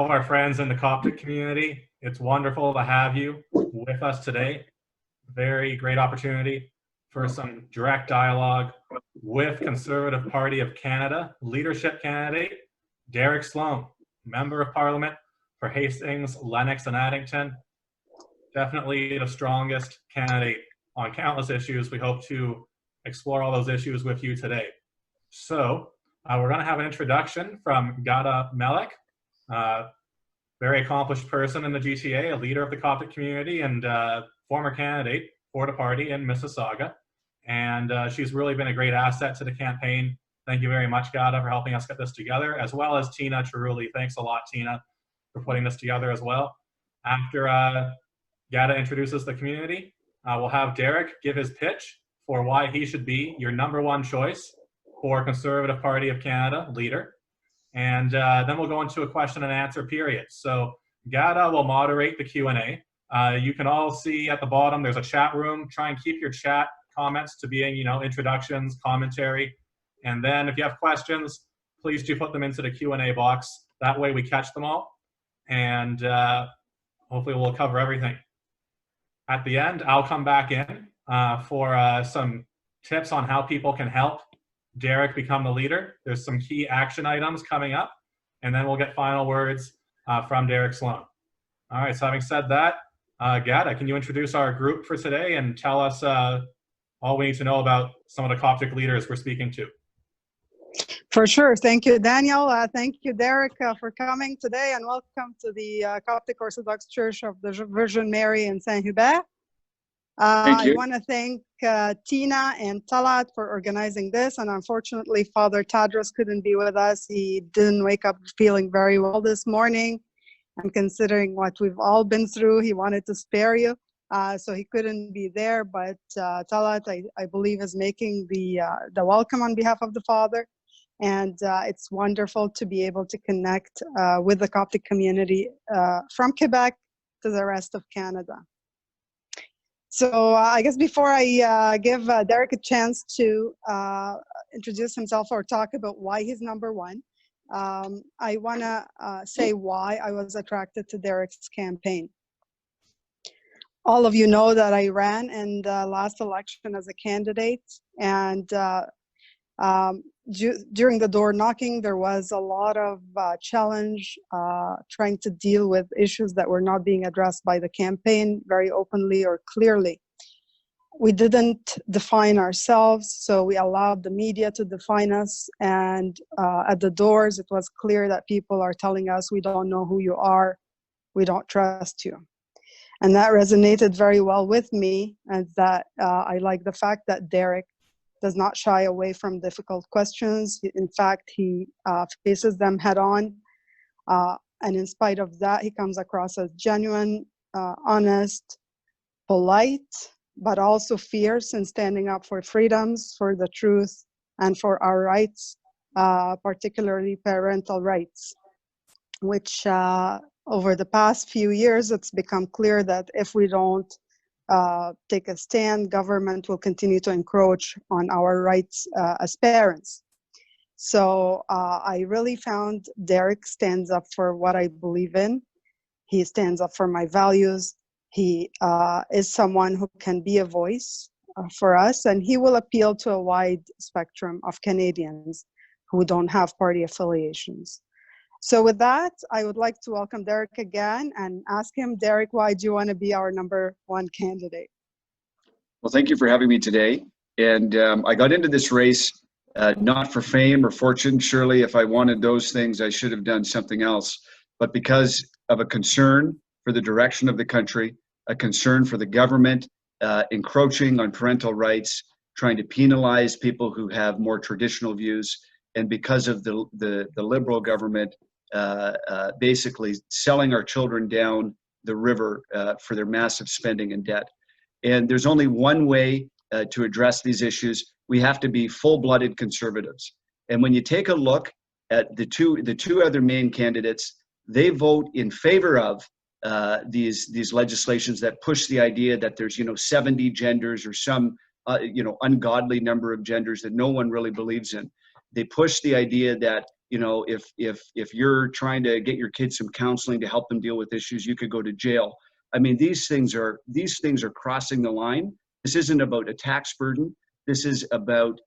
of our friends in the Coptic community. It's wonderful to have you with us today. Very great opportunity for some direct dialogue with Conservative Party of Canada leadership candidate Derek Sloan, Member of Parliament for Hastings, Lennox, and Addington. Definitely the strongest candidate on countless issues. We hope to explore all those issues with you today. So we're going to have an introduction from Gada Melek, very accomplished person in the GTA, a leader of the Coptic community, and former candidate for the party in Mississauga. And she's really been a great asset to the campaign. Thank you very much, Gada, for helping us get this together, as well as Tina Cerulli. Thanks a lot, Tina, for putting this together as well. After Gada introduces the community, we'll have Derek give his pitch for why he should be your #1 choice for Conservative Party of Canada leader. And then we'll go into a question and answer period. So Gada will moderate the Q&A. You can all see at the bottom, there's a chat room. Try and keep your chat comments to being, introductions, commentary. And then if you have questions, please do put them into the Q&A box. That way we catch them all. And hopefully we'll cover everything. At the end, I'll come back in for some tips on how people can help Derek become the leader. There's some key action items coming up, and then we'll get final words from Derek Sloan. All right, so having said that, Gada, can you introduce our group for today and tell us all we need to know about some of the Coptic leaders we're speaking to? For sure. Thank you, Daniel. Thank you, Derek, for coming today, and welcome to the Coptic Orthodox Church of the Virgin Mary in Saint-Hubert. I want to thank Tina and Talat for organizing this, and unfortunately, Father Tadros couldn't be with us. He didn't wake up feeling very well this morning, and considering what we've all been through, he wanted to spare you, so he couldn't be there. But Talat, I believe, is making the welcome on behalf of the Father, and it's wonderful to be able to connect with the Coptic community from Quebec to the rest of Canada. So I guess before I give Derek a chance to introduce himself or talk about why he's #1, I want to say why I was attracted to Derek's campaign. All of you know that I ran in the last election as a candidate, and during the door knocking, there was a lot of challenge trying to deal with issues that were not being addressed by the campaign very openly or clearly. We didn't define ourselves, so we allowed the media to define us. And at the doors, it was clear that people are telling us, we don't know who you are, we don't trust you. And that resonated very well with me, and that I like the fact that Derek does not shy away from difficult questions. In fact, he faces them head on. And in spite of that, he comes across as genuine, honest, polite, but also fierce in standing up for freedoms, for the truth, and for our rights, particularly parental rights, which over the past few years, it's become clear that if we don't take a stand, government will continue to encroach on our rights as parents. So I really found Derek stands up for what I believe in. He stands up for my values. He is someone who can be a voice for us, and he will appeal to a wide spectrum of Canadians who don't have party affiliations. So with that, I would like to welcome Derek again and ask him, Derek, why do you want to be our #1 candidate? Well, thank you for having me today. And I got into this race not for fame or fortune. Surely if I wanted those things, I should have done something else. But because of a concern for the direction of the country, a concern for the government encroaching on parental rights, trying to penalize people who have more traditional views, and because of the Liberal government basically selling our children down the river for their massive spending and debt. And there's only one way to address these issues. We have to be full-blooded conservatives. And when you take a look at the two other main candidates, they vote in favor of these legislations that push the idea that there's 70 genders or some ungodly number of genders that no one really believes in. They push the idea that you know, if you're trying to get your kids some counseling to help them deal with issues, you could go to jail. I mean, these things are crossing the line. This isn't about a tax burden. This is about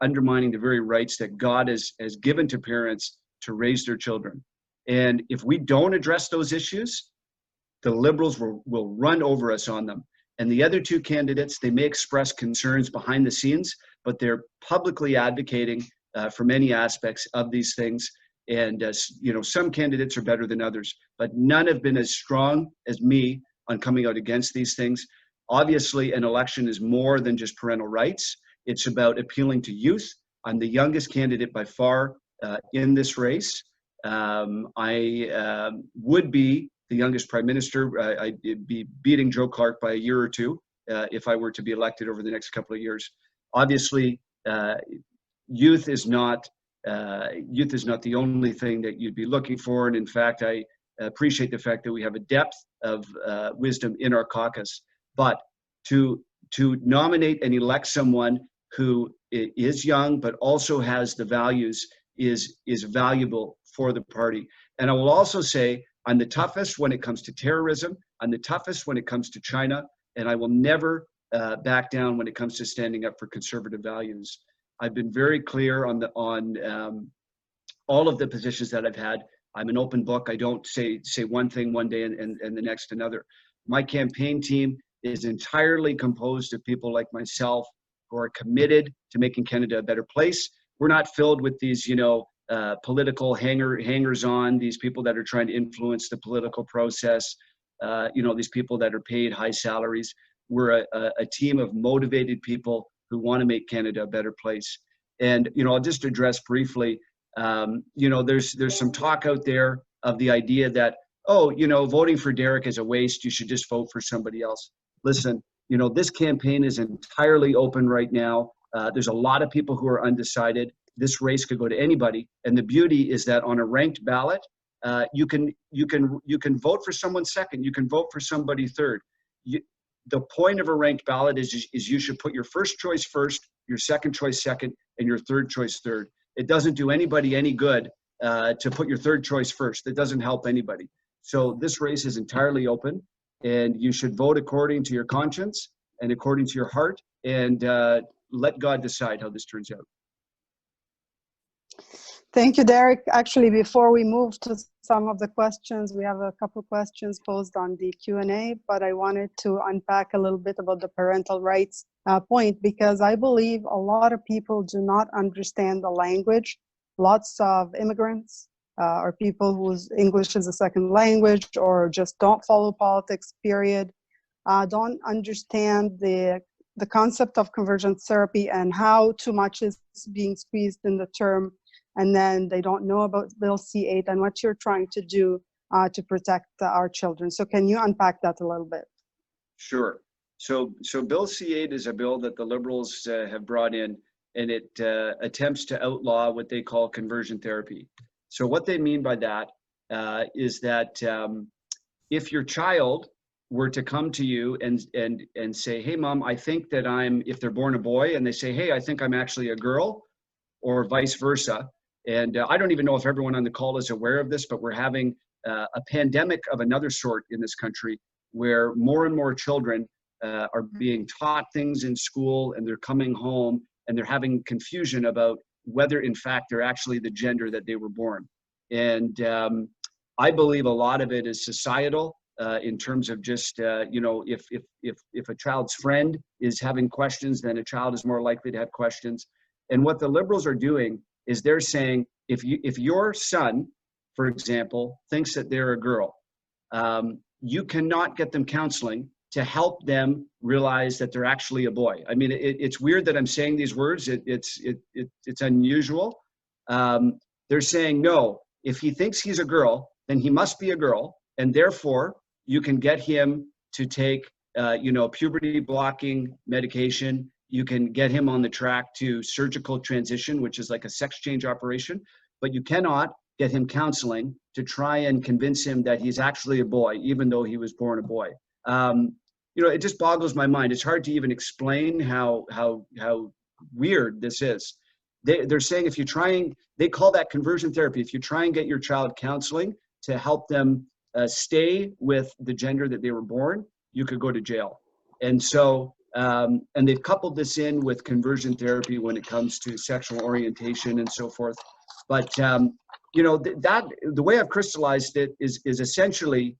undermining the very rights that God has given to parents to raise their children. And if we don't address those issues, the Liberals will run over us on them. And the other two candidates, they may express concerns behind the scenes, but they're publicly advocating for many aspects of these things. And you know, some candidates are better than others, but none have been as strong as me on coming out against these things. Obviously, an election is more than just parental rights. It's about appealing to youth. I'm the youngest candidate by far in this race. I would be the youngest prime minister. I'd be beating Joe Clark by a year or two if I were to be elected over the next couple of years. Obviously, youth is not the only thing that you'd be looking for. And in fact, I appreciate the fact that we have a depth of wisdom in our caucus. But to nominate and elect someone who is young but also has the values is valuable for the party. And I will also say I'm the toughest when it comes to terrorism. I'm the toughest when it comes to China, and I will never back down when it comes to standing up for conservative values. I've been very clear on all of the positions that I've had. I'm an open book. I don't say one thing one day and the next another. My campaign team is entirely composed of people like myself who are committed to making Canada a better place. We're not filled with these, you know, political hangers-on, these people that are trying to influence the political process, you know, these people that are paid high salaries. We're a team of motivated people who want to make Canada a better place. And, you know, I'll just address briefly, you know, there's some talk out there of the idea that, oh, you know, voting for Derek is a waste. You should just vote for somebody else. Listen, you know, this campaign is entirely open right now. There's a lot of people who are undecided. This race could go to anybody. And the beauty is that on a ranked ballot, you can vote for someone second. You can vote for somebody third. The point of a ranked ballot is you should put your first choice first, your second choice second, and your third choice third. It doesn't do anybody any good to put your third choice first. That doesn't help anybody. So this race is entirely open, and you should vote according to your conscience and according to your heart, and let God decide how this turns out. Thank you, Derek. Actually, before we move to some of the questions, we have a couple questions posed on the Q&A, but I wanted to unpack a little bit about the parental rights point, because I believe a lot of people do not understand the language. Lots of immigrants or people whose English is a second language or just don't follow politics, period, don't understand the concept of conversion therapy and how too much is being squeezed in the term. And then they don't know about Bill C-8 and what you're trying to do to protect our children. So can you unpack that a little bit? Sure. So Bill C-8 is a bill that the Liberals have brought in, and it attempts to outlaw what they call conversion therapy. So what they mean by that is that if your child were to come to you and say, hey, Mom, I think that if they're born a boy, and they say, hey, I think I'm actually a girl, or vice versa. And I don't even know if everyone on the call is aware of this, but we're having a pandemic of another sort in this country where more and more children are being taught things in school, and they're coming home and they're having confusion about whether in fact they're actually the gender that they were born. And I believe a lot of it is societal in terms of just, you know, if a child's friend is having questions, then a child is more likely to have questions. And what the Liberals are doing is they're saying, if your son, for example, thinks that they're a girl, you cannot get them counseling to help them realize that they're actually a boy. I mean, it's weird that I'm saying these words. It's unusual. They're saying, no, if he thinks he's a girl, then he must be a girl, and therefore you can get him to take, you know, puberty blocking medication. You can get him on the track to surgical transition, which is like a sex change operation, but you cannot get him counseling to try and convince him that he's actually a boy, even though he was born a boy. You know, it just boggles my mind. It's hard to even explain how weird this is. they're saying if you they call that conversion therapy. If you try and get your child counseling to help them stay with the gender that they were born, you could go to jail. And so, and they've coupled this in with conversion therapy when it comes to sexual orientation and so forth. But you know, the way I've crystallized it is essentially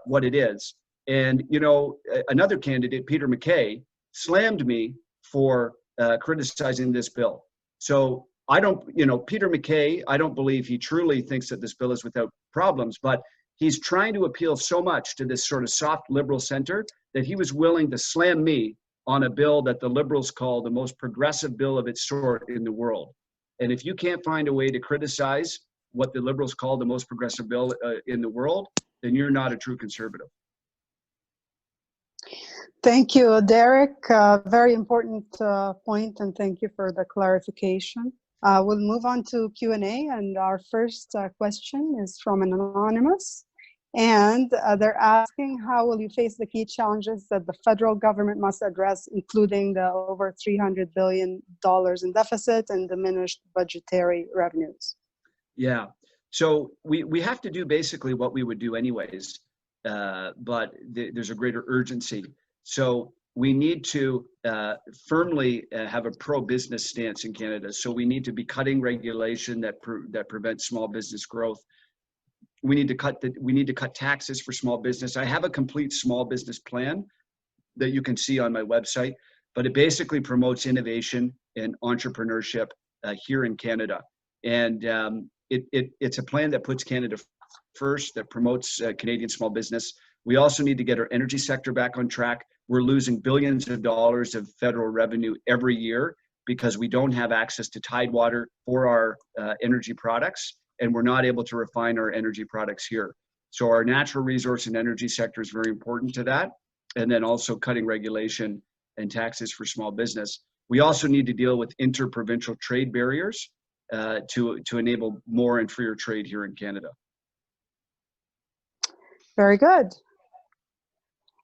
what it is. And you know, another candidate, Peter MacKay, slammed me for criticizing this bill. So I don't, you know, Peter MacKay, I don't believe he truly thinks that this bill is without problems, but he's trying to appeal so much to this sort of soft liberal center that he was willing to slam me on a bill that the liberals call the most progressive bill of its sort in the world. And if you can't find a way to criticize what the liberals call the most progressive bill in the world, then you're not a true conservative. Thank you, Derek. Very important point, and thank you for the clarification. We'll move on to Q&A, and our first question is from an anonymous. And they're asking, how will you face the key challenges that the federal government must address, including the over $300 billion in deficit and diminished budgetary revenues? Yeah, so we have to do basically what we would do anyways, but there's a greater urgency. So we need to firmly have a pro-business stance in Canada. So we need to be cutting regulation that prevents small business growth. We need to cut taxes for small business. I have a complete small business plan that you can see on my website, but it basically promotes innovation and entrepreneurship here in Canada. And it's a plan that puts Canada first, that promotes Canadian small business. We also need to get our energy sector back on track. We're losing billions of dollars of federal revenue every year because we don't have access to tidewater for our energy products, and we're not able to refine our energy products here. So our natural resource and energy sector is very important to that. And then also cutting regulation and taxes for small business. We also need to deal with interprovincial trade barriers to enable more and freer trade here in Canada. Very good.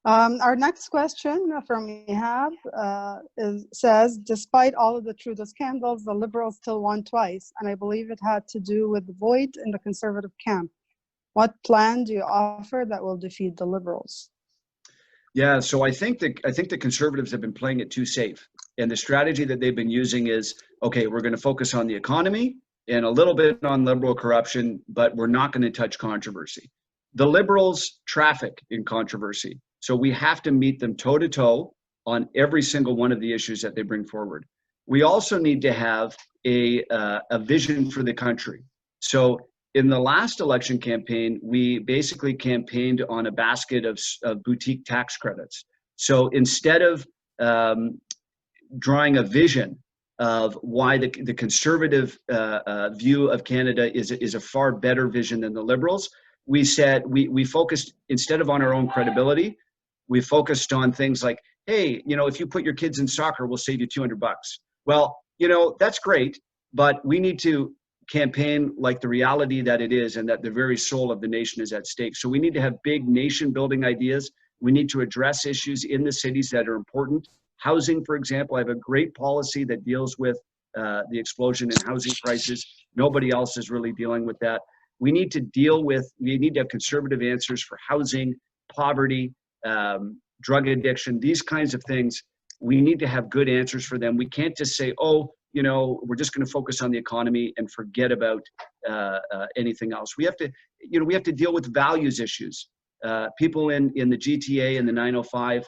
Our next question from Ihab says, despite all of the Trudeau scandals, the Liberals still won twice, and I believe it had to do with the void in the Conservative camp. What plan do you offer that will defeat the Liberals? Yeah, so I think the Conservatives have been playing it too safe. And the strategy that they've been using is, okay, we're going to focus on the economy and a little bit on Liberal corruption, but we're not going to touch controversy. The Liberals traffic in controversy. So we have to meet them toe to toe on every single one of the issues that they bring forward. We also need to have a vision for the country. So in the last election campaign, we basically campaigned on a basket of boutique tax credits. So instead of drawing a vision of why the conservative view of Canada is a far better vision than the Liberals, we said we focused, instead of on our own credibility, we focused on things like, hey, you know, if you put your kids in soccer, we'll save you $200. Well, you know, that's great, but we need to campaign like the reality that it is and that the very soul of the nation is at stake. So we need to have big nation building ideas. We need to address issues in the cities that are important. Housing, for example, I have a great policy that deals with the explosion in housing prices. Nobody else is really dealing with that. We need to have conservative answers for housing, poverty, drug addiction, these kinds of things. We need to have good answers for them. We can't just say, oh, you know, we're just going to focus on the economy and forget about anything else. We have to deal with values issues. People in the GTA and the 905,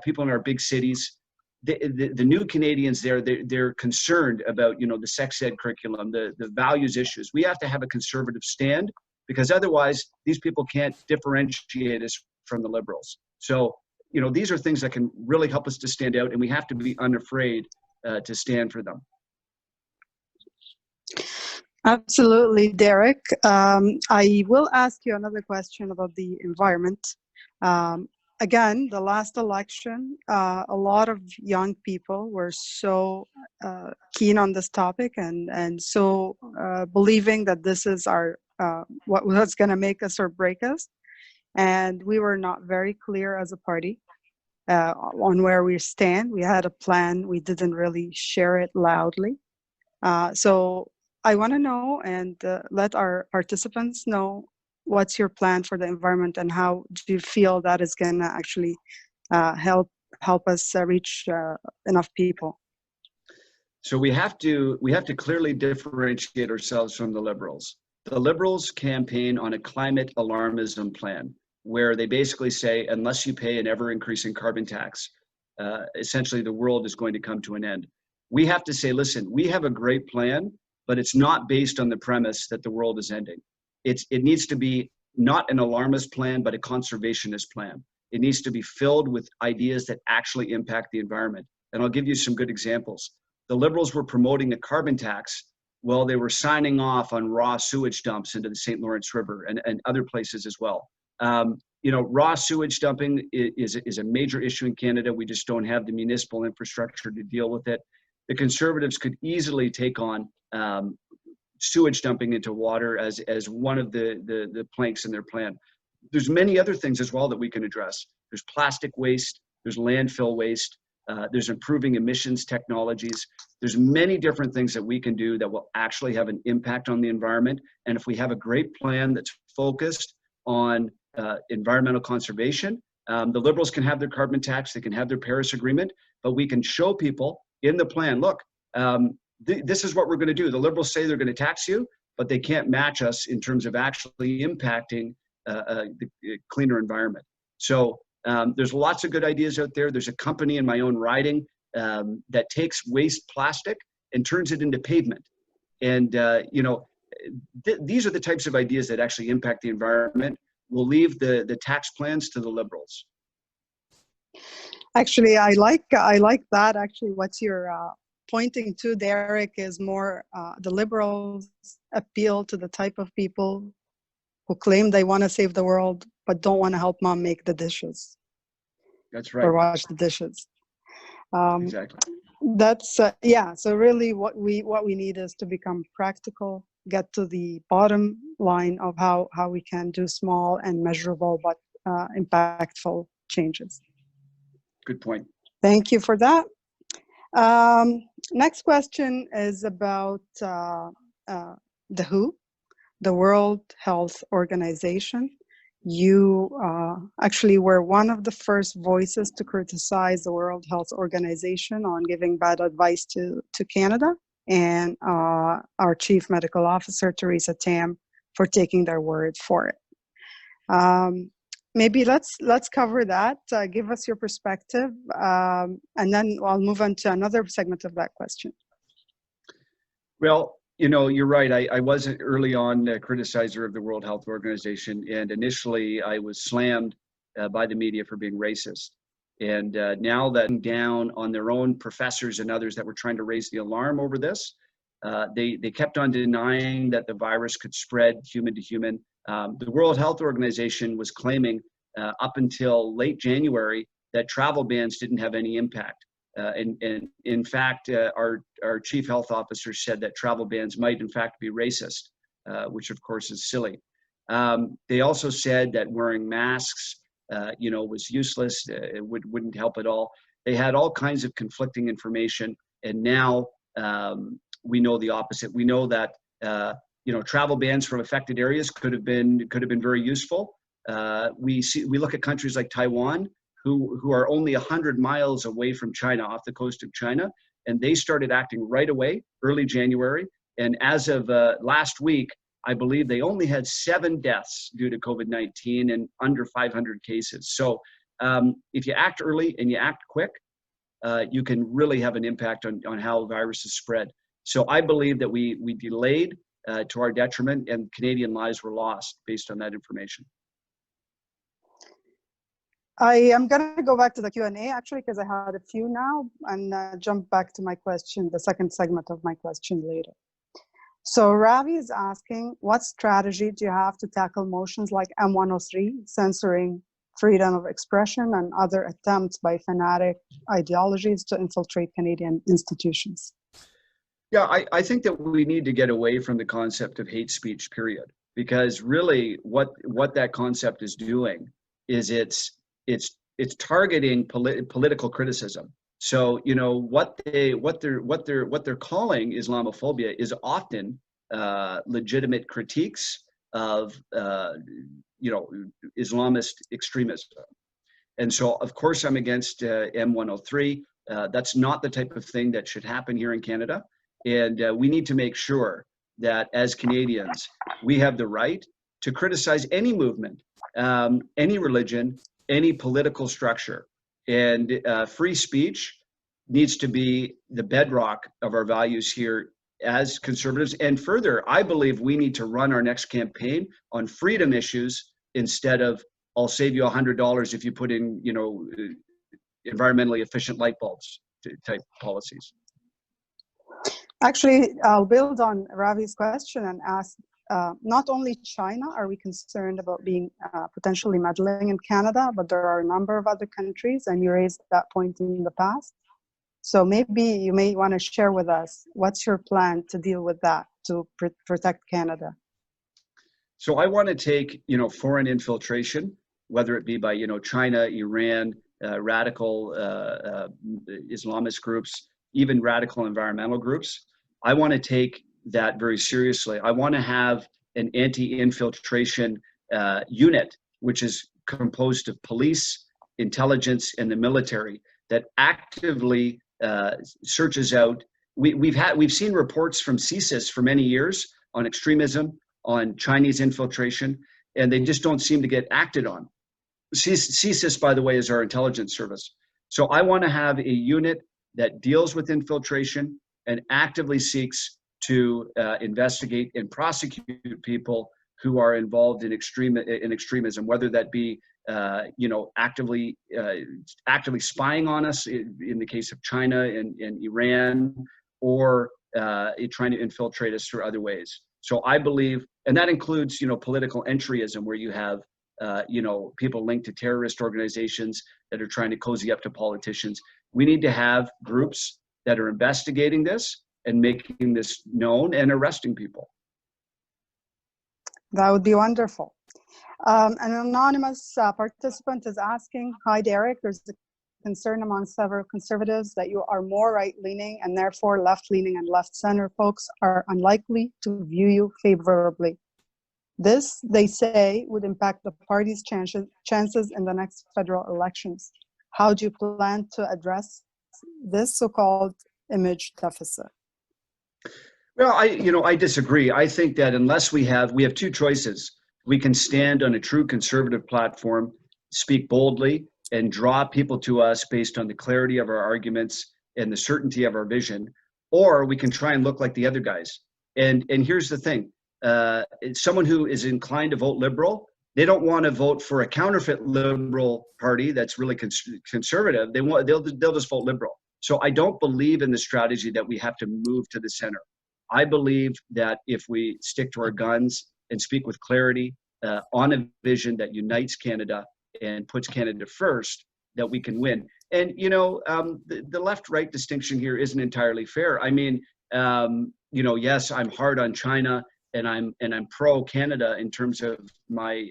people in our big cities, the new Canadians there, they're concerned about, you know, the sex ed curriculum, the values issues. We have to have a conservative stand because otherwise these people can't differentiate us from the Liberals. So, you know, these are things that can really help us to stand out, and we have to be unafraid to stand for them. Absolutely, Derek. I will ask you another question about the environment. Again, the last election, a lot of young people were so keen on this topic and so believing that this is our what's going to make us or break us. And we were not very clear as a party on where we stand. We had a plan. We didn't really share it loudly. So I want to know and let our participants know what's your plan for the environment and how do you feel that is going to actually help us reach enough people. So we have to clearly differentiate ourselves from the Liberals. The Liberals campaign on a climate alarmism plan, where they basically say, unless you pay an ever-increasing carbon tax, essentially the world is going to come to an end. We have to say, listen, we have a great plan, but it's not based on the premise that the world is ending. It needs to be not an alarmist plan, but a conservationist plan. It needs to be filled with ideas that actually impact the environment. And I'll give you some good examples. The Liberals were promoting a carbon tax while they were signing off on raw sewage dumps into the St. Lawrence River and other places as well. Raw sewage dumping is a major issue in Canada. We just don't have the municipal infrastructure to deal with it. The Conservatives could easily take on sewage dumping into water as one of the planks in their plan. There's many other things as well that we can address. There's plastic waste, there's landfill waste, there's improving emissions technologies. There's many different things that we can do that will actually have an impact on the environment. And if we have a great plan that's focused on environmental conservation, the Liberals can have their carbon tax, they can have their Paris Agreement, but we can show people in the plan, look, this is what we're going to do. The Liberals say they're going to tax you, but they can't match us in terms of actually impacting the cleaner environment. So there's lots of good ideas out there. There's a company in my own riding that takes waste plastic and turns it into pavement. And, these are the types of ideas that actually impact the environment. We'll leave the tax plans to the Liberals. Actually, I like that. Actually, what you're pointing to, Derek, is more the Liberals appeal to the type of people who claim they want to save the world but don't want to help mom make the dishes. That's right. Or wash the dishes. Exactly. That's So really, what we need is to become practical, get to the bottom line of how we can do small and measurable but impactful changes. Good point. Thank you for that. Next question is about the WHO, the World Health Organization. You actually were one of the first voices to criticize the World Health Organization on giving bad advice to Canada, and our Chief Medical Officer, Teresa Tam, for taking their word for it. Maybe let's cover that. Give us your perspective, and then I'll move on to another segment of that question. Well, you're right. I was early on a criticizer of the World Health Organization, and initially I was slammed by the media for being racist. And now that down on their own professors and others that were trying to raise the alarm over this, they kept on denying that the virus could spread human to human. The World Health Organization was claiming up until late January that travel bans didn't have any impact. And in fact, our chief health officer said that travel bans might in fact be racist, which of course is silly. They also said that wearing masks, was useless. It wouldn't help at all. They had all kinds of conflicting information, and now we know the opposite. We know that travel bans from affected areas could have been very useful. We look at countries like Taiwan, who are only 100 miles away from China, off the coast of China, and they started acting right away, early January. And as of last week, I believe they only had 7 deaths due to COVID-19 and under 500 cases. So if you act early and you act quick, you can really have an impact on how viruses spread. So I believe that we delayed to our detriment, and Canadian lives were lost based on that information. I am going to go back to the Q&A actually, because I had a few now, and jump back to my question, the second segment of my question later. So Ravi is asking, what strategy do you have to tackle motions like M103, censoring freedom of expression, and other attempts by fanatic ideologies to infiltrate Canadian institutions? Yeah, I think that we need to get away from the concept of hate speech, period. Because really what that concept is doing is it's targeting political criticism. So, you know, what they're calling Islamophobia is often legitimate critiques of, you know, Islamist extremism. And so, of course, I'm against M103. That's not the type of thing that should happen here in Canada. And we need to make sure that as Canadians, we have the right to criticize any movement, any religion, any political structure. And free speech needs to be the bedrock of our values here as conservatives. And further, I believe we need to run our next campaign on freedom issues instead of I'll save you $100 if you put in, you know, environmentally efficient light bulbs type policies. Actually, I'll build on Ravi's question and ask, not only China are we concerned about being potentially meddling in Canada, but there are a number of other countries, and you raised that point in the past. So maybe you may want to share with us, what's your plan to deal with that, to protect Canada? So I want to take, you know, foreign infiltration, whether it be by, you know, China, Iran, radical Islamist groups, even radical environmental groups. I want to take that very seriously. I want to have an anti-infiltration unit, which is composed of police, intelligence, and the military that actively searches out. We've seen reports from CSIS for many years on extremism, on Chinese infiltration, and they just don't seem to get acted on. CSIS, by the way, is our intelligence service. So I want to have a unit that deals with infiltration and actively seeks to investigate and prosecute people who are involved in extremism, whether that be you know, actively spying on us in the case of China and Iran, or trying to infiltrate us through other ways. So I believe, and that includes, you know, political entryism, where you have you know, people linked to terrorist organizations that are trying to cozy up to politicians. We need to have groups that are investigating this and making this known and arresting people. That would be wonderful. An anonymous participant is asking, hi Derek, there's a concern among several conservatives that you are more right-leaning and therefore left-leaning and left-center folks are unlikely to view you favorably. This, they say, would impact the party's chances in the next federal elections. How do you plan to address this so-called image deficit? Well, I disagree. I think that unless we have two choices. We can stand on a true conservative platform, speak boldly, and draw people to us based on the clarity of our arguments and the certainty of our vision, or we can try and look like the other guys. And here's the thing. Someone who is inclined to vote liberal, they don't want to vote for a counterfeit liberal party that's really conservative. They'll just vote liberal. So I don't believe in the strategy that we have to move to the center. I believe that if we stick to our guns and speak with clarity on a vision that unites Canada and puts Canada first, that we can win. And you know, the left-right distinction here isn't entirely fair. I mean, you know, yes, I'm hard on China, and I'm pro-Canada in terms of my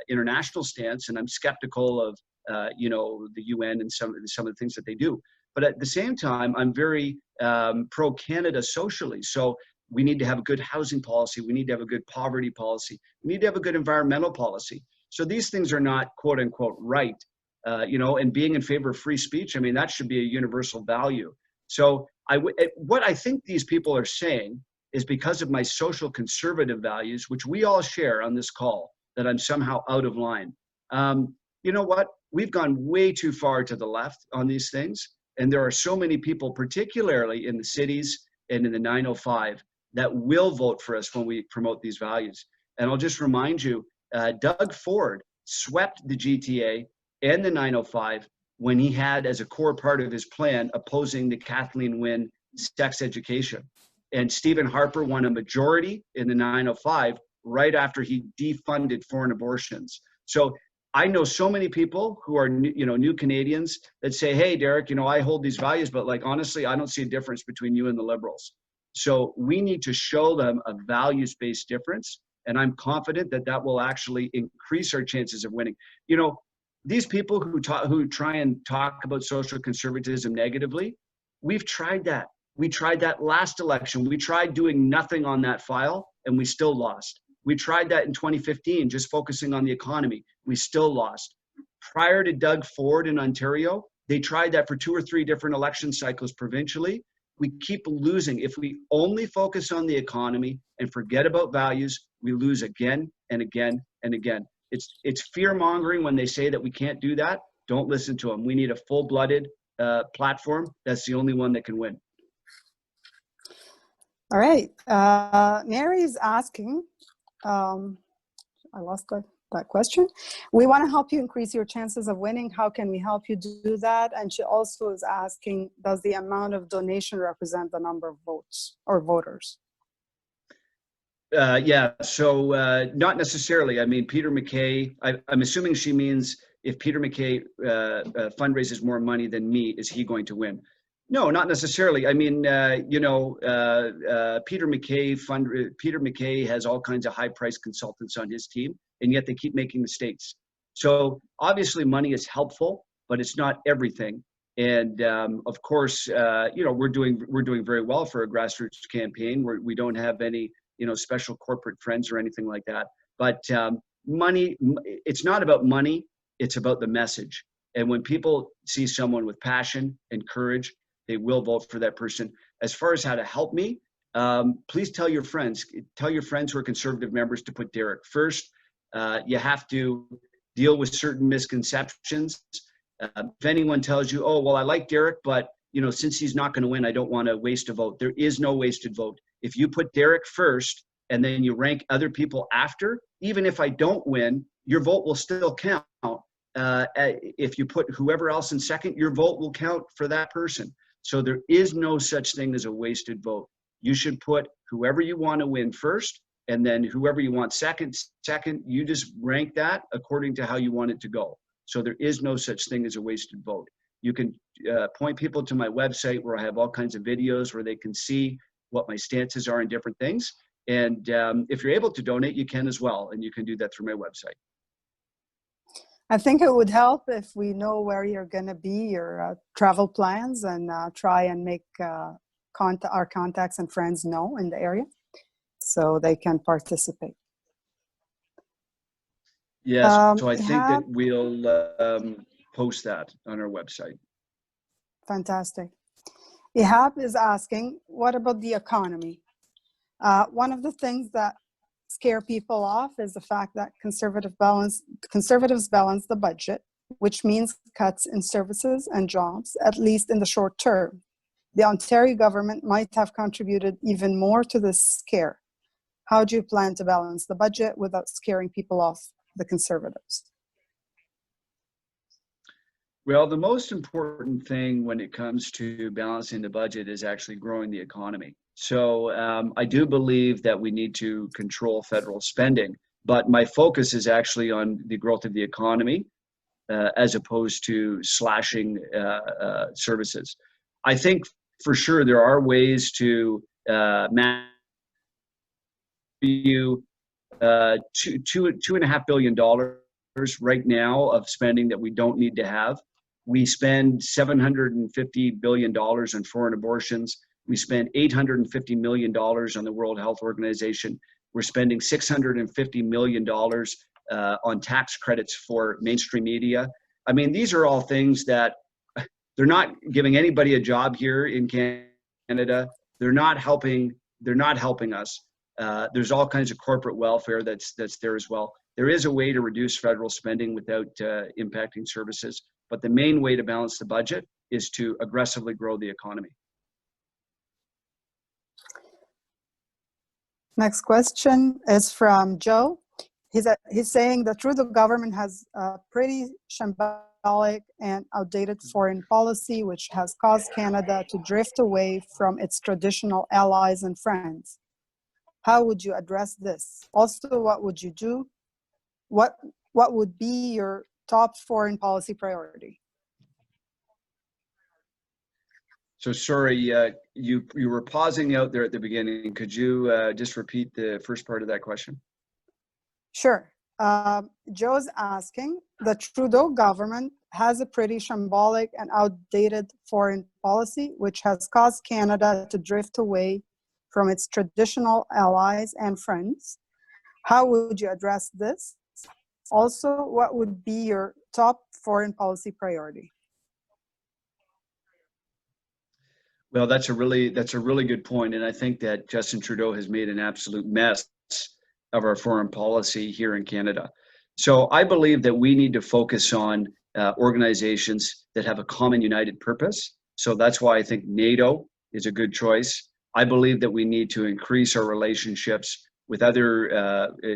international stance, and I'm skeptical of you know, the UN and some of the things that they do. But at the same time, I'm very pro-Canada socially. So we need to have a good housing policy. We need to have a good poverty policy. We need to have a good environmental policy. So these things are not quote unquote right, you know, and being in favor of free speech, I mean, that should be a universal value. So what I think these people are saying is because of my social conservative values, which we all share on this call, that I'm somehow out of line. You know what? We've gone way too far to the left on these things. And there are so many people, particularly in the cities and in the 905, that will vote for us when we promote these values. And I'll just remind you, Doug Ford swept the GTA and the 905 when he had as a core part of his plan opposing the Kathleen Wynne sex education. And Stephen Harper won a majority in the 905 right after he defunded foreign abortions. So I know so many people who are new Canadians that say, hey, Derek, you know, I hold these values, but like, honestly, I don't see a difference between you and the Liberals. So we need to show them a values-based difference. And I'm confident that that will actually increase our chances of winning. You know, these people who try and talk about social conservatism negatively, we've tried that. We tried that last election. We tried doing nothing on that file, and we still lost. We tried that in 2015, just focusing on the economy. We still lost. Prior to Doug Ford in Ontario, they tried that for 2 or 3 different election cycles provincially. We keep losing. If we only focus on the economy and forget about values, we lose again and again and again. It's fear-mongering when they say that we can't do that. Don't listen to them. We need a full-blooded platform. That's the only one that can win. All right. Mary's asking, I lost that question. We want to help you increase your chances of winning. How can we help you do that? And she also is asking, does the amount of donation represent the number of votes or voters? Yeah, so not necessarily. I mean, Peter MacKay, I'm assuming she means if Peter MacKay fundraises more money than me, is he going to win? No, not necessarily. I mean, Peter MacKay has all kinds of high-priced consultants on his team, and yet they keep making mistakes. So obviously, money is helpful, but it's not everything. And of course, we're doing very well for a grassroots campaign. We don't have any special corporate friends or anything like that. But money, it's not about money. It's about the message. And when people see someone with passion and courage, they will vote for that person. As far as how to help me, please tell your friends who are conservative members to put Derek first. You have to deal with certain misconceptions. If anyone tells you, oh, well, I like Derek, but since he's not going to win, I don't want to waste a vote. There is no wasted vote. If you put Derek first and then you rank other people after, even if I don't win, your vote will still count. If you put whoever else in second, your vote will count for that person. So there is no such thing as a wasted vote. You should put whoever you want to win first, and then whoever you want second, you just rank that according to how you want it to go. So there is no such thing as a wasted vote. You can point people to my website where I have all kinds of videos where they can see what my stances are in different things. And if you're able to donate, you can as well. And you can do that through my website. I think it would help if we know where you're going to be, your travel plans, and try and make our contacts and friends know in the area so they can participate. Yes, so I think that we'll post that on our website. Fantastic. Ihab is asking, what about the economy? One of the things that scare people off is the fact that conservatives balance the budget, which means cuts in services and jobs, at least in the short term. The Ontario government might have contributed even more to this scare. How do you plan to balance the budget without scaring people off, the Conservatives? Well, the most important thing when it comes to balancing the budget is actually growing the economy. So I do believe that we need to control federal spending, but my focus is actually on the growth of the economy as opposed to slashing services. I think for sure there are ways to manage $2.5 billion right now of spending that we don't need to have. We spend $750 billion on foreign abortions. We spend $850 million on the World Health Organization. We're spending $650 million on tax credits for mainstream media. I mean, these are all things that they're not giving anybody a job here in Canada. They're not helping us. There's all kinds of corporate welfare that's there as well. There is a way to reduce federal spending without impacting services, but the main way to balance the budget is to aggressively grow the economy. Next question is from Joe. He's saying the Trudeau government has a pretty shambolic and outdated foreign policy, which has caused Canada to drift away from its traditional allies and friends. How would you address this? Also, what would you do? What would be your top foreign policy priority? So sorry, you were pausing out there at the beginning. Could you just repeat the first part of that question? Sure. Joe's asking, the Trudeau government has a pretty shambolic and outdated foreign policy, which has caused Canada to drift away from its traditional allies and friends. How would you address this? Also, what would be your top foreign policy priority? Well, that's a really good point, and I think that Justin Trudeau has made an absolute mess of our foreign policy here in Canada. So I believe that we need to focus on organizations that have a common united purpose. So that's why I think NATO is a good choice. I believe that we need to increase our relationships with other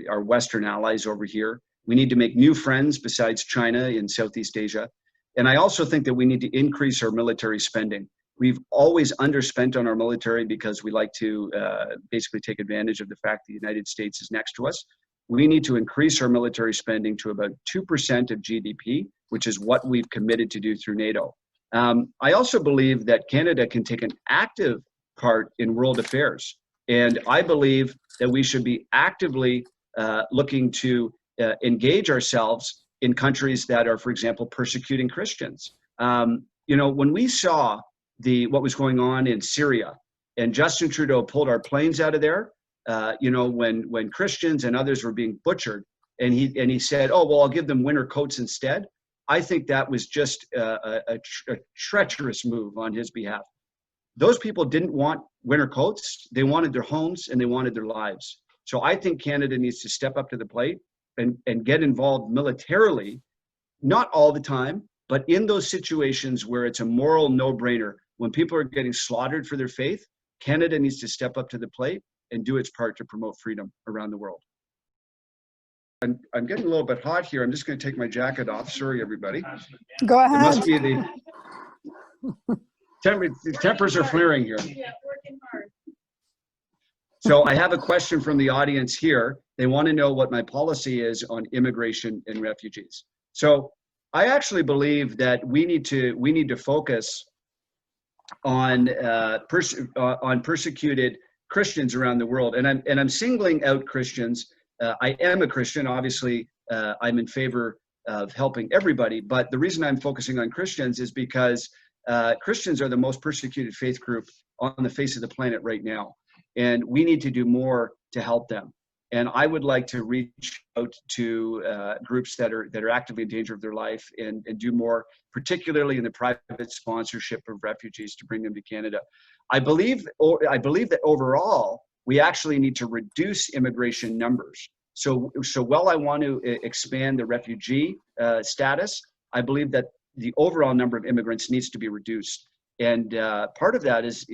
our Western allies over here. We need to make new friends besides China in Southeast Asia. And I also think that we need to increase our military spending. We've always underspent on our military because we like to basically take advantage of the fact the United States is next to us. We need to increase our military spending to about 2% of GDP, which is what we've committed to do through NATO. I also believe that Canada can take an active part in world affairs. And I believe that we should be actively looking to engage ourselves in countries that are, for example, persecuting Christians. You know, when we saw what was going on in Syria, and Justin Trudeau pulled our planes out of there, you know, when Christians and others were being butchered, and he said, "Oh, well, I'll give them winter coats instead." I think that was just a treacherous move on his behalf. Those people didn't want winter coats; they wanted their homes and they wanted their lives. So I think Canada needs to step up to the plate and get involved militarily, not all the time, but in those situations where it's a moral no-brainer. When people are getting slaughtered for their faith, Canada needs to step up to the plate and do its part to promote freedom around the world. I'm getting a little bit hot here. I'm just going to take my jacket off. Sorry, everybody. Go ahead. It must be the tempers are flaring here. Yeah, working hard. So I have a question from the audience here. They want to know what my policy is on immigration and refugees. So I actually believe that we need to focus on persecuted Christians around the world, and I'm singling out Christians. I am a Christian, obviously. I'm in favor of helping everybody, but the reason I'm focusing on Christians is because Christians are the most persecuted faith group on the face of the planet right now, and we need to do more to help them. And I would like to reach out to groups that are actively in danger of their life and do more, particularly in the private sponsorship of refugees, to bring them to Canada. I believe that overall, we actually need to reduce immigration numbers. So while I want to expand the refugee status, I believe that the overall number of immigrants needs to be reduced. And part of that is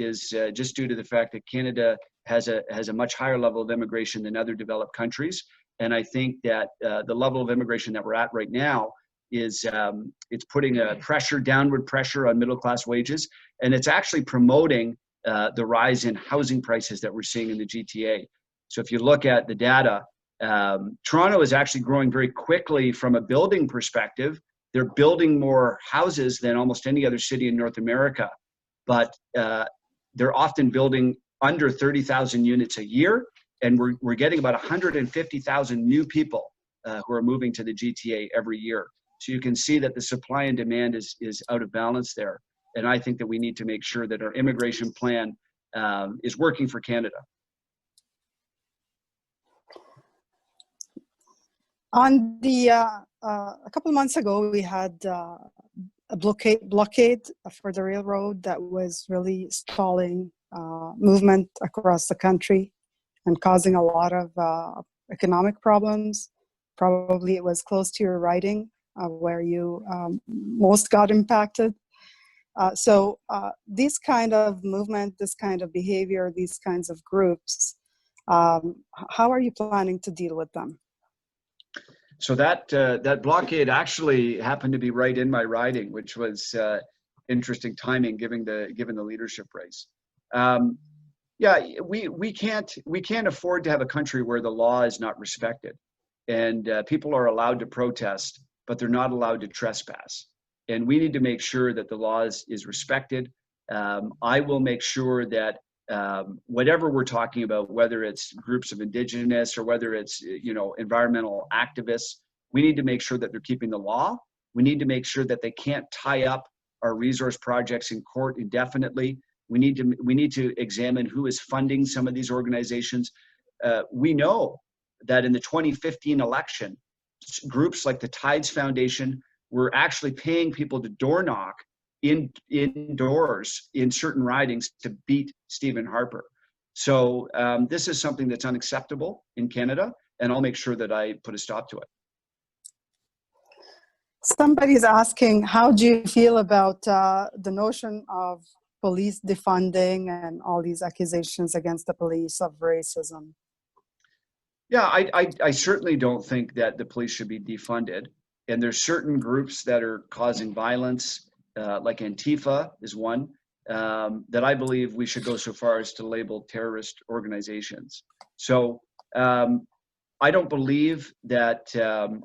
just due to the fact that Canada has a much higher level of immigration than other developed countries. And I think that the level of immigration that we're at right now is it's putting a downward pressure on middle class wages, and it's actually promoting the rise in housing prices that we're seeing in the GTA. So if you look at the data, Toronto is actually growing very quickly from a building perspective. They're building more houses than almost any other city in North America, but they're often building under 30,000 units a year, and we're getting about 150,000 new people who are moving to the GTA every year. So you can see that the supply and demand is out of balance there. And I think that we need to make sure that our immigration plan is working for Canada. On the a couple of months ago, we had a blockade for the railroad that was really stalling movement across the country and causing a lot of economic problems. Probably it was close to your riding where you most got impacted. So this kind of movement, this kind of behavior, these kinds of groups, how are you planning to deal with them? So that blockade actually happened to be right in my riding, which was interesting timing given the leadership race. Yeah, we can't afford to have a country where the law is not respected, and people are allowed to protest, but they're not allowed to trespass. And we need to make sure that the law is respected. I will make sure that whatever we're talking about, whether it's groups of indigenous or whether it's, environmental activists, we need to make sure that they're keeping the law. We need to make sure that they can't tie up our resource projects in court indefinitely. We need to examine who is funding some of these organizations. We know that in the 2015 election, groups like the Tides Foundation were actually paying people to door knock indoors in certain ridings to beat Stephen Harper. So this is something that's unacceptable in Canada, and I'll make sure that I put a stop to it. Somebody's asking, how do you feel about the notion of police defunding and all these accusations against the police of racism? Yeah, I certainly don't think that the police should be defunded. And there's certain groups that are causing violence, like Antifa is one, that I believe we should go so far as to label terrorist organizations. So I don't believe that,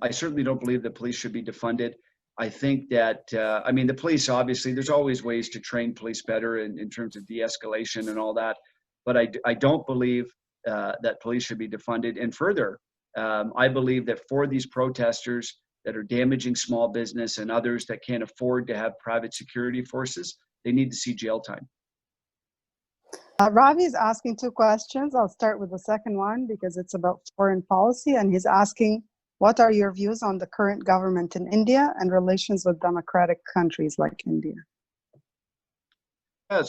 I certainly don't believe the police should be defunded. I think that, the police, obviously, there's always ways to train police better in terms of de-escalation and all that. But I don't believe that police should be defunded. And further, I believe that for these protesters that are damaging small business and others that can't afford to have private security forces, they need to see jail time. Ravi is asking two questions. I'll start with the second one because it's about foreign policy. And he's asking, what are your views on the current government in India and relations with democratic countries like India? I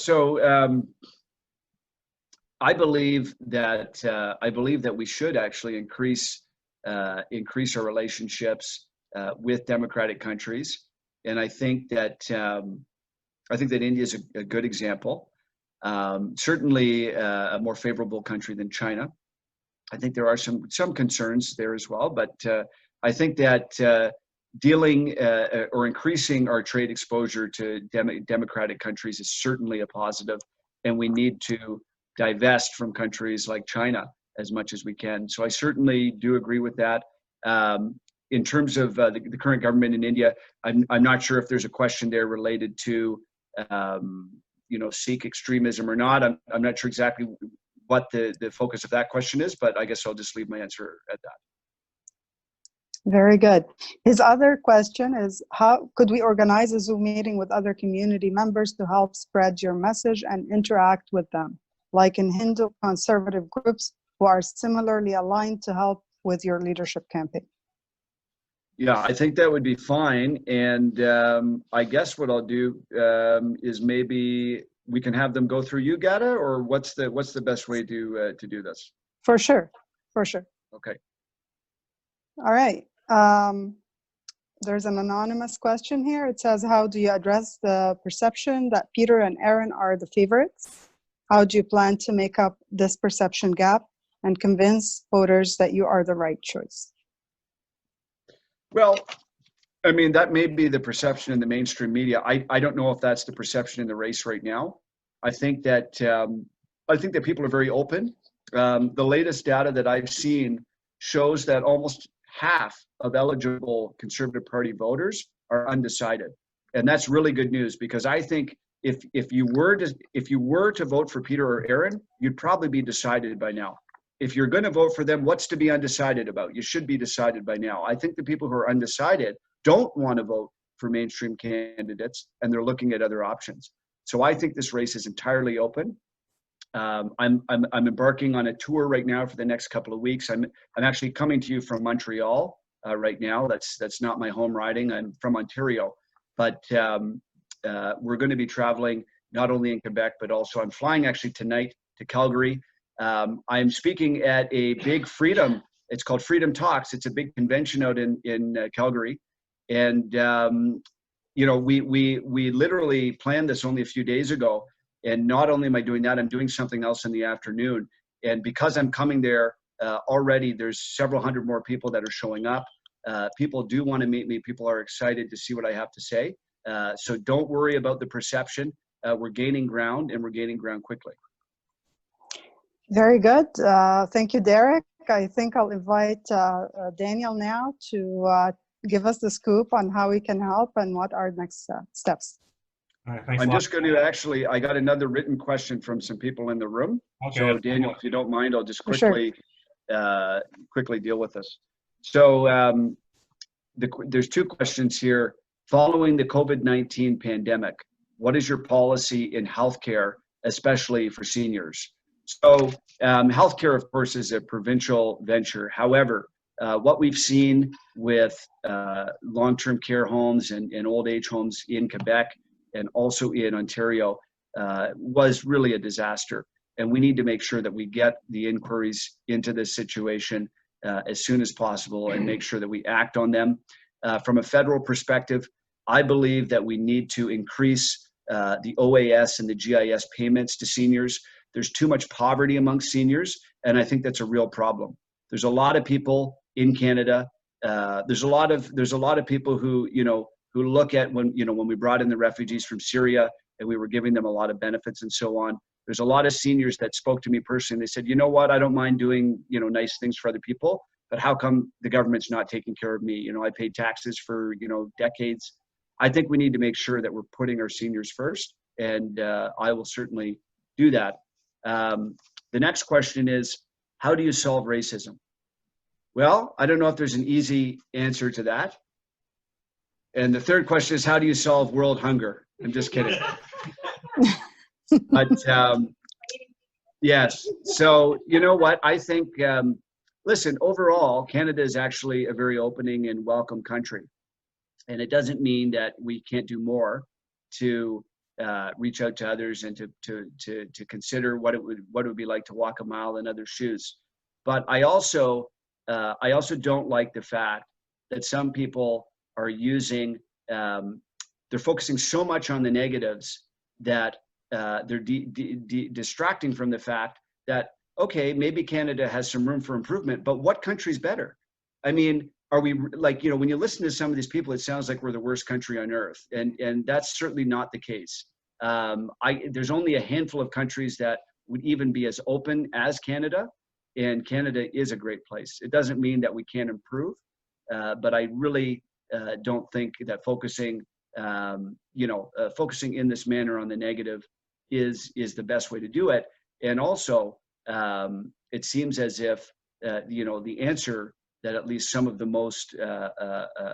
believe that we should actually increase our relationships with democratic countries, and I think that India is a good example. Certainly a more favorable country than China. I think there are some concerns there as well, but I think that dealing or increasing our trade exposure to democratic countries is certainly a positive, and we need to divest from countries like China as much as we can. So I certainly do agree with that. In terms of the current government in India, I'm not sure if there's a question there related to Sikh extremism or not. I'm not sure exactly what the focus of that question is, but I guess I'll just leave my answer at that. Very good. His other question is, how could we organize a Zoom meeting with other community members to help spread your message and interact with them, like in Hindu conservative groups who are similarly aligned to help with your leadership campaign? Yeah, I think that would be fine. And I guess what I'll do is maybe we can have them go through you, Gata, or what's the best way to do this? For sure. Okay. All right. There's an anonymous question here. It says, how do you address the perception that Peter and Aaron are the favorites? How do you plan to make up this perception gap and convince voters that you are the right choice? Well, that may be the perception in the mainstream media. I don't know if that's the perception in the race right now. I think that people are very open. The latest data that I've seen shows that almost half of eligible Conservative Party voters are undecided, and that's really good news, because I think if you were to vote for Peter or Aaron, you'd probably be decided by now. If you're going to vote for them, what's to be undecided about? You should be decided by now. I think the people who are undecided don't want to vote for mainstream candidates, and they're looking at other options. So I think this race is entirely open. I'm embarking on a tour right now for the next couple of weeks. I'm actually coming to you from Montreal right now. That's not my home riding. I'm from Ontario, but we're going to be traveling not only in Quebec, but also I'm flying actually tonight to Calgary. I'm speaking at a big Freedom. It's called Freedom Talks. It's a big convention out in Calgary, and we literally planned this only a few days ago. And not only am I doing that, I'm doing something else in the afternoon. And because I'm coming there already, there's several hundred more people that are showing up. People do want to meet me. People are excited to see what I have to say. So don't worry about the perception. We're gaining ground, and we're gaining ground quickly. Very good. Thank you, Derek. I think I'll invite Daniel now to give us the scoop on how we can help and what are next steps. All right, thanks a I'm lot. just going to actually, I got another written question from some people in the room. Okay. So Daniel, if you don't mind, I'll just For sure. quickly deal with this. So there's two questions here. Following the COVID-19 pandemic, what is your policy in healthcare, especially for seniors? So healthcare, of course, is a provincial venture. However, what we've seen with long-term care homes and old age homes in Quebec and also in Ontario was really a disaster. And we need to make sure that we get the inquiries into this situation as soon as possible and make sure that we act on them. From a federal perspective, I believe that we need to increase the OAS and the GIS payments to seniors. There's too much poverty among seniors, and I think that's a real problem. There's a lot of people in Canada. There's a lot of people who who look at when we brought in the refugees from Syria and we were giving them a lot of benefits and so on. There's a lot of seniors that spoke to me personally. They said, you know what, I don't mind doing nice things for other people, but how come the government's not taking care of me? I paid taxes for decades. I think we need to make sure that we're putting our seniors first, and I will certainly do that. The next question is, how do you solve racism? Well, I don't know if there's an easy answer to that. And the third question is, how do you solve world hunger? I'm just kidding. But yes, so you know what? I think, listen, overall, Canada is actually a very opening and welcome country. And it doesn't mean that we can't do more to reach out to others and to consider what it would be like to walk a mile in others' shoes. But I also don't like the fact that some people are using, they're focusing so much on the negatives that they're distracting from the fact that, okay, maybe Canada has some room for improvement, but what country's better? I mean, are we when you listen to some of these people, it sounds like we're the worst country on earth. And that's certainly not the case. There's only a handful of countries that would even be as open as Canada, and Canada is a great place. It doesn't mean that we can't improve, but I really don't think that focusing in this manner on the negative is the best way to do it. And also, it seems as if the answer that at least some of the most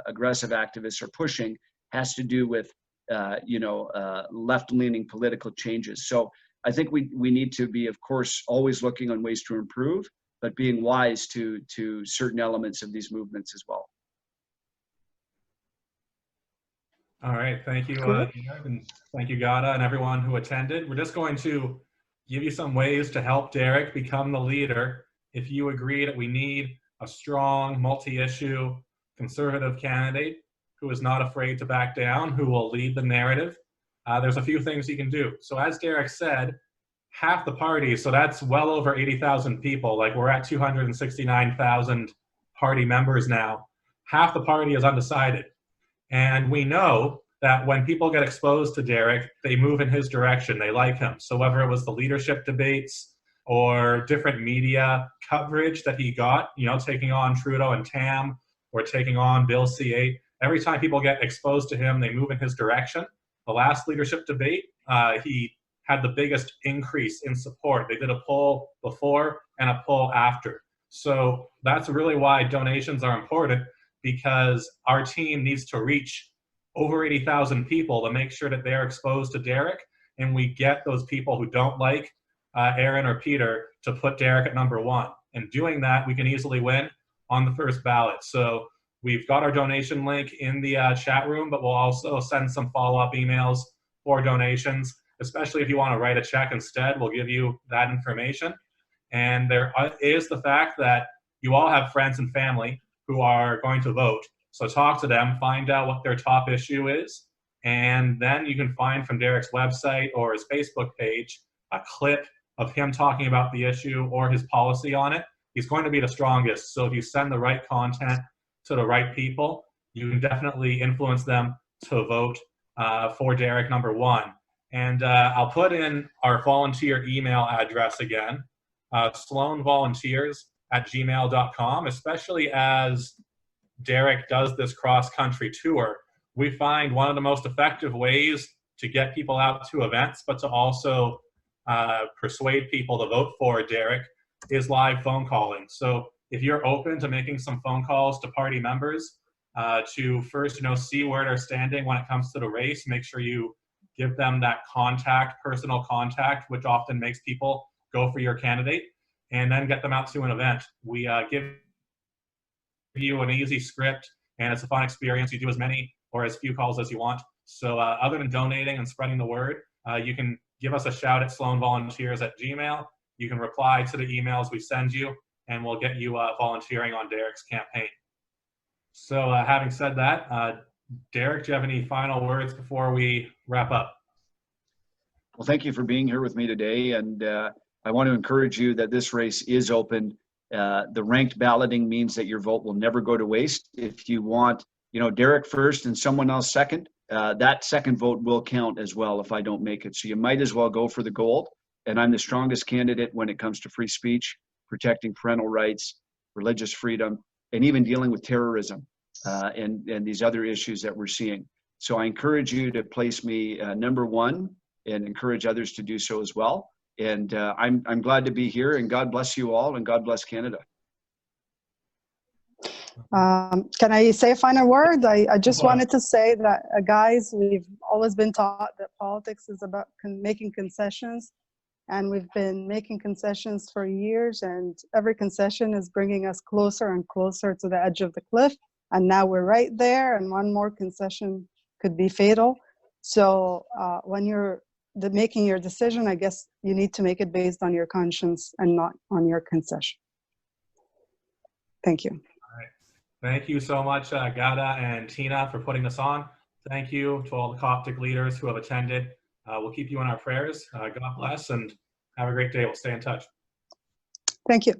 aggressive activists are pushing has to do with left-leaning political changes. So I think we need to be, of course, always looking on ways to improve, but being wise to certain elements of these movements as well. All right, thank you, and thank you, Gada, and everyone who attended. We're just going to give you some ways to help Derek become the leader. If you agree that we need a strong, multi-issue, conservative candidate who is not afraid to back down, who will lead the narrative, there's a few things you can do. So as Derek said, half the party, so that's well over 80,000 people, like we're at 269,000 party members now. Half the party is undecided. And we know that when people get exposed to Derek, they move in his direction, they like him. So whether it was the leadership debates or different media coverage that he got, taking on Trudeau and Tam, or taking on Bill C-8, every time people get exposed to him, they move in his direction. The last leadership debate, he had the biggest increase in support. They did a poll before and a poll after. So that's really why donations are important, because our team needs to reach over 80,000 people to make sure that they're exposed to Derek, and we get those people who don't like Aaron or Peter to put Derek at number one. And doing that, we can easily win on the first ballot. So we've got our donation link in the chat room, but we'll also send some follow-up emails for donations, especially if you want to write a check instead. We'll give you that information. And there is the fact that you all have friends and family who are going to vote. So talk to them, find out what their top issue is, and then you can find from Derek's website or his Facebook page a clip of him talking about the issue or his policy on it. He's going to be the strongest. So if you send the right content to the right people, you can definitely influence them to vote for Derek number one. And I'll put in our volunteer email address again, sloanvolunteers@gmail.com, especially as Derek does this cross-country tour. We find one of the most effective ways to get people out to events, but to also persuade people to vote for Derek is live phone calling. So if you're open to making some phone calls to party members to first, see where they're standing when it comes to the race, make sure you give them that personal contact, which often makes people go for your candidate, and then get them out to an event. We give you an easy script, and it's a fun experience. You do as many or as few calls as you want. So other than donating and spreading the word, you can give us a shout at Sloan Volunteers at Gmail. You can reply to the emails we send you, and we'll get you volunteering on Derek's campaign. So having said that, Derek, do you have any final words before we wrap up? Well, thank you for being here with me today. And I want to encourage you that this race is open. The ranked balloting means that your vote will never go to waste. If you want, Derek first and someone else second, that second vote will count as well if I don't make it. So you might as well go for the gold. And I'm the strongest candidate when it comes to free speech, protecting parental rights, religious freedom, and even dealing with terrorism and these other issues that we're seeing. So I encourage you to place me number one and encourage others to do so as well. And I'm glad to be here, and God bless you all, and God bless Canada. Can I say a final word? I just wanted to say that, guys, we've always been taught that politics is about making concessions, and we've been making concessions for years, and every concession is bringing us closer and closer to the edge of the cliff, and now we're right there, and one more concession could be fatal. So when you're making your decision, I guess you need to make it based on your conscience and not on your concession. Thank you. All right. Thank you so much, Gada and Tina, for putting this on. Thank you to all the Coptic leaders who have attended. We'll keep you in our prayers. God bless, and have a great day. We'll stay in touch. Thank you.